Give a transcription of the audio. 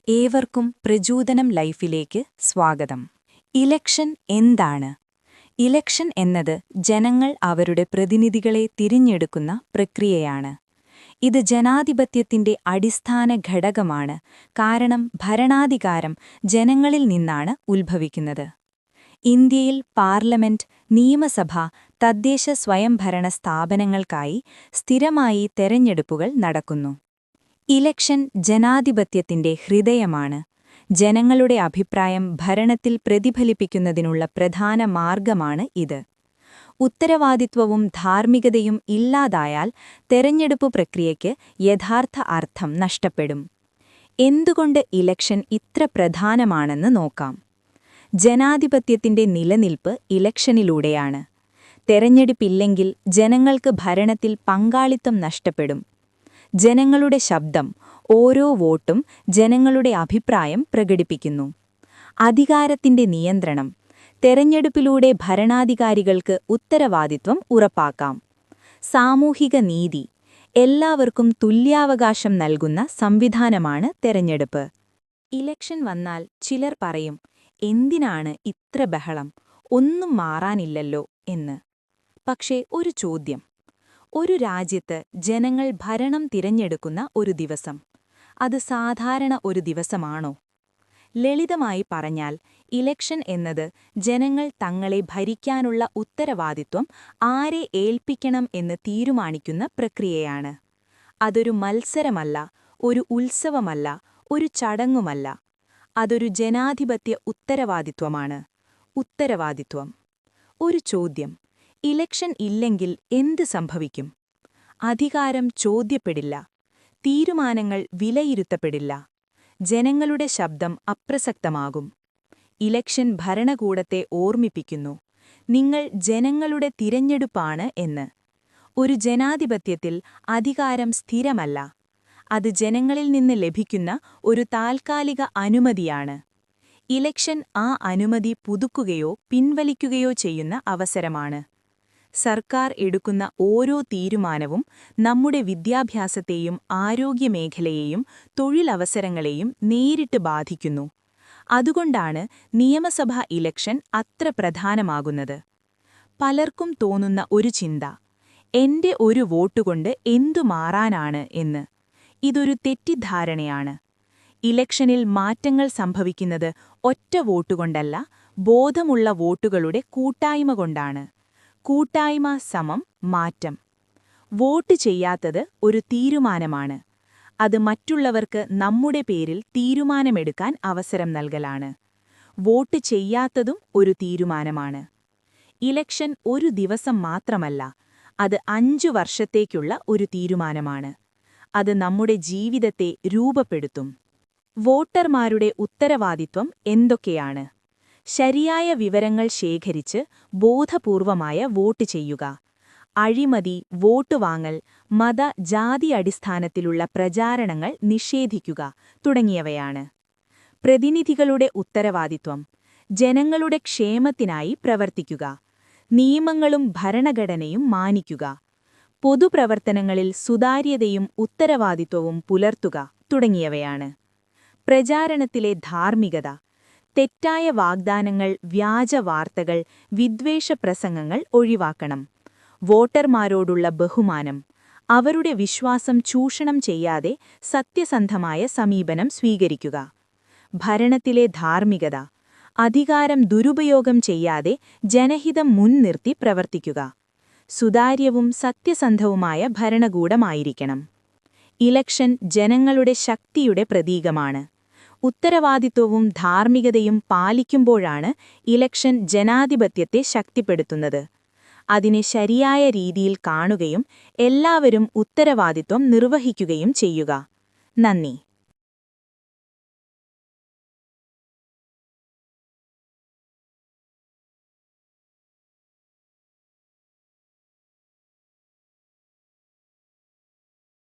ഏവർക്കും പ്രചോദനം ലൈഫിലേക്ക് സ്വാഗതം. ഇലക്ഷൻ എന്താണ്? ഇലക്ഷൻ എന്നത് ജനങ്ങൾ അവരുടെ പ്രതിനിധികളെ തിരഞ്ഞെടുക്കുന്ന പ്രക്രിയയാണ്. ഇത് ജനാധിപത്യത്തിന്റെ അടിസ്ഥാന ഘടകമാണ്, കാരണം ഭരണാധികാരം ജനങ്ങളിൽ നിന്നാണ് ഉത്ഭവിക്കുന്നത്. ഇന്ത്യയിൽ പാർലമെന്റ്, നിയമസഭ, തദ്ദേശ സ്വയംഭരണ സ്ഥാപനങ്ങൾക്കായി സ്ഥിരമായി തെരഞ്ഞെടുപ്പുകൾ നടക്കുന്നു. ഇലക്ഷൻ ജനാധിപത്യത്തിന്റെ ഹൃദയമാണ്. ജനങ്ങളുടെ അഭിപ്രായം ഭരണത്തിൽ പ്രതിഫലിപ്പിക്കുന്നതിനുള്ള പ്രധാന മാർഗമാണ് ഇത്. ഉത്തരവാദിത്വവും ധാർമ്മികതയും ഇല്ലാതായാൽ തെരഞ്ഞെടുപ്പ് പ്രക്രിയയ്ക്ക് യഥാർത്ഥ അർത്ഥം നഷ്ടപ്പെടും. എന്തുകൊണ്ട് ഇലക്ഷൻ ഇത്ര പ്രധാനമാണെന്ന് നോക്കാം. ജനാധിപത്യത്തിന്റെ നിലനിൽപ്പ് ഇലക്ഷനിലൂടെയാണ്. തെരഞ്ഞെടുപ്പില്ലെങ്കിൽ ജനങ്ങൾക്ക് ഭരണത്തിൽ പങ്കാളിത്തം നഷ്ടപ്പെടും. ജനങ്ങളുടെ ശബ്ദം, ഓരോ വോട്ടും ജനങ്ങളുടെ അഭിപ്രായം പ്രകടിപ്പിക്കുന്നു. അധികാരത്തിന്റെ നിയന്ത്രണം. തെരഞ്ഞെടുപ്പിലൂടെ ഭരണാധികാരികൾക്ക് ഉത്തരവാദിത്വം ഉറപ്പാക്കാം. സാമൂഹിക നീതി. എല്ലാവർക്കും തുല്യാവകാശം നൽകുന്ന സംവിധാനമാണ് തെരഞ്ഞെടുപ്പ്. ഇലക്ഷൻ വന്നാൽ ചിലർ പറയും, എന്തിനാണ് ഇത്ര ബഹളം, ഒന്നും മാറാനില്ലല്ലോ എന്ന്. പക്ഷേ ഒരു ചോദ്യം: ഒരു രാജ്യത്ത് ജനങ്ങൾ ഭരണം തിരഞ്ഞെടുക്കുന്ന ഒരു ദിവസം, അത് സാധാരണ ഒരു ദിവസമാണോ? ലളിതമായി പറഞ്ഞാൽ, ഇലക്ഷൻ എന്നത് ജനങ്ങൾ തങ്ങളെ ഭരിക്കാനുള്ള ഉത്തരവാദിത്വം ആരെ ഏൽപ്പിക്കണം എന്ന് തീരുമാനിക്കുന്ന പ്രക്രിയയാണ്. അതൊരു മത്സരമല്ല, ഒരു ഉത്സവമല്ല, ഒരു ചടങ്ങുമല്ല. അതൊരു ജനാധിപത്യ ഉത്തരവാദിത്വമാണ്. ഉത്തരവാദിത്വം. ഒരു ചോദ്യം: ഇലക്ഷൻ ഇല്ലെങ്കിൽ എന്ത് സംഭവിക്കും? അധികാരം ചോദ്യപ്പെടില്ല. തീരുമാനങ്ങൾ വിലയിരുത്തപ്പെടില്ല. ജനങ്ങളുടെ ശബ്ദം അപ്രസക്തമാകും. ഇലക്ഷൻ ഭരണകൂടത്തെ ഓർമ്മിപ്പിക്കുന്നു, നിങ്ങൾ ജനങ്ങളുടെ തിരഞ്ഞെടുപ്പാണ് എന്ന്. ഒരു ജനാധിപത്യത്തിൽ അധികാരം സ്ഥിരമല്ല. അത് ജനങ്ങളിൽ നിന്ന് ലഭിക്കുന്ന ഒരു താൽക്കാലിക അനുമതിയാണ്. ഇലക്ഷൻ ആ അനുമതി പുതുക്കുകയോ പിൻവലിക്കുകയോ ചെയ്യുന്ന അവസരമാണ്. സർക്കാർ എടുക്കുന്ന ഓരോ തീരുമാനവും നമ്മുടെ വിദ്യാഭ്യാസത്തെയും ആരോഗ്യമേഖലയെയും തൊഴിലവസരങ്ങളെയും നേരിട്ട് ബാധിക്കുന്നു. അതുകൊണ്ടാണ് നിയമസഭാ ഇലക്ഷൻ അത്ര പ്രധാനമാകുന്നത്. പലർക്കും തോന്നുന്ന ഒരു ചിന്ത: എന്റെ ഒരു വോട്ടുകൊണ്ട് എന്തു മാറാനാണ് എന്ന്. ഇതൊരു തെറ്റിദ്ധാരണയാണ്. ഇലക്ഷനിൽ മാറ്റങ്ങൾ സംഭവിക്കുന്നത് ഒറ്റ വോട്ടുകൊണ്ടല്ല, ബോധമുള്ള വോട്ടുകളുടെ കൂട്ടായ്മ കൊണ്ടാണ്. കൂട്ടായ്മ സമം മാറ്റം. വോട്ട് ചെയ്യാത്തത് ഒരു തീരുമാനമാണ്. അത് മറ്റുള്ളവർക്ക് നമ്മുടെ പേരിൽ തീരുമാനമെടുക്കാൻ അവസരം നൽകലാണ്. വോട്ട് ചെയ്യാത്തതും ഒരു തീരുമാനമാണ്. ഇലക്ഷൻ ഒരു ദിവസം മാത്രമല്ല, അത് 5 വർഷത്തേക്കുള്ള ഒരു തീരുമാനമാണ്. അത് നമ്മുടെ ജീവിതത്തെ രൂപപ്പെടുത്തും. വോട്ടർമാരുടെ ഉത്തരവാദിത്വം എന്തൊക്കെയാണ്? ശരിയായ വിവരങ്ങൾ ശേഖരിച്ച് ബോധപൂർവമായ വോട്ട് ചെയ്യുക. അഴിമതി, വോട്ട് വാങ്ങൽ, മത, ജാതി അടിസ്ഥാനത്തിലുള്ള പ്രചാരണങ്ങൾ നിഷേധിക്കുക തുടങ്ങിയവയാണ്. പ്രതിനിധികളുടെ ഉത്തരവാദിത്വം: ജനങ്ങളുടെ ക്ഷേമത്തിനായി പ്രവർത്തിക്കുക. നിയമങ്ങളും ഭരണഘടനയും മാനിക്കുക. പൊതുപ്രവർത്തനങ്ങളിൽ സുതാര്യതയും ഉത്തരവാദിത്വവും പുലർത്തുക തുടങ്ങിയവയാണ്. പ്രചാരണത്തിലെ ധാർമ്മികത: തെറ്റായ വാഗ്ദാനങ്ങൾ, വ്യാജ വാർത്തകൾ, വിദ്വേഷ പ്രസംഗങ്ങൾ ഒഴിവാക്കണം. വോട്ടർമാരോടുള്ള ബഹുമാനം: അവരുടെ വിശ്വാസം ചൂഷണം ചെയ്യാതെ സത്യസന്ധമായ സമീപനം സ്വീകരിക്കുക. ഭരണത്തിലെ ധാർമ്മികത: അധികാരം ദുരുപയോഗം ചെയ്യാതെ ജനഹിതം മുൻനിർത്തി പ്രവർത്തിക്കുക. സുതാര്യവും സത്യസന്ധവുമായ ഭരണകൂടമായിരിക്കണം. ഇലക്ഷൻ ജനങ്ങളുടെ ശക്തിയുടെ പ്രതീകമാണ്. ഉത്തരവാദിത്വവും ധാർമ്മികതയും പാലിക്കുമ്പോഴാണ് ഇലക്ഷൻ ജനാധിപത്യത്തെ ശക്തിപ്പെടുത്തുന്നത്. അതിനെ ശരിയായ രീതിയിൽ കാണുകയും എല്ലാവരും ഉത്തരവാദിത്വം നിർവഹിക്കുകയും ചെയ്യുക. നന്ദി.